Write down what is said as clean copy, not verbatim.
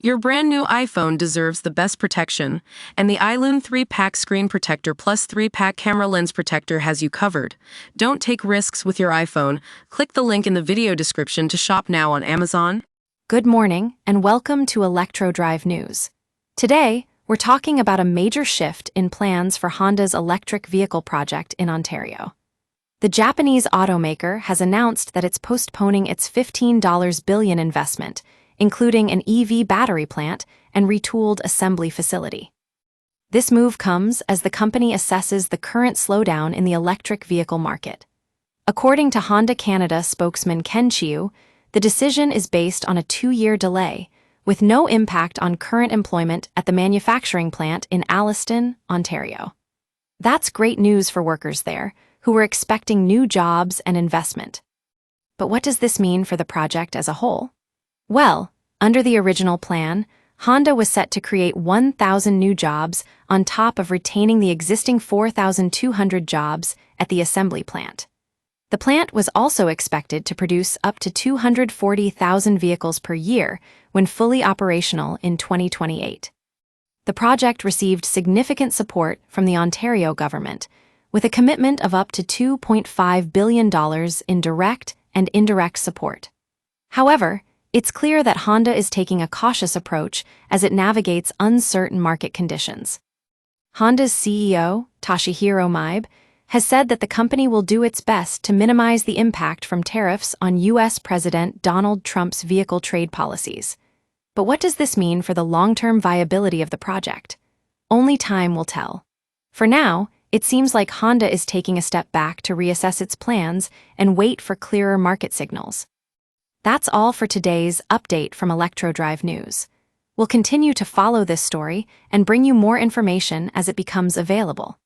Your brand new iPhone deserves the best protection, and the iLune 3-Pack Screen Protector plus 3-Pack Camera Lens Protector has you covered. Don't take risks with your iPhone. Click the link in the video description to shop now on Amazon. Good morning, and welcome to ElectroDrive News. Today, we're talking about a major shift in plans for Honda's electric vehicle project in Ontario. The Japanese automaker has announced that it's postponing its $15 billion investment, including an EV battery plant and retooled assembly facility. This move comes as the company assesses the current slowdown in the electric vehicle market. According to Honda Canada spokesman Ken Chiu, the decision is based on a 2-year delay, with no impact on current employment at the manufacturing plant in Alliston, Ontario. That's great news for workers there, who were expecting new jobs and investment. But what does this mean for the project as a whole? Well, under the original plan, Honda was set to create 1,000 new jobs on top of retaining the existing 4,200 jobs at the assembly plant. The plant was also expected to produce up to 240,000 vehicles per year when fully operational in 2028. The project received significant support from the Ontario government, with a commitment of up to $2.5 billion in direct and indirect support. However, it's clear that Honda is taking a cautious approach as it navigates uncertain market conditions. Honda's CEO, Toshihiro Maibe, has said that the company will do its best to minimize the impact from tariffs on U.S. President Donald Trump's vehicle trade policies. But what does this mean for the long-term viability of the project? Only time will tell. For now, it seems like Honda is taking a step back to reassess its plans and wait for clearer market signals. That's all for today's update from ElectroDrive News. We'll continue to follow this story and bring you more information as it becomes available.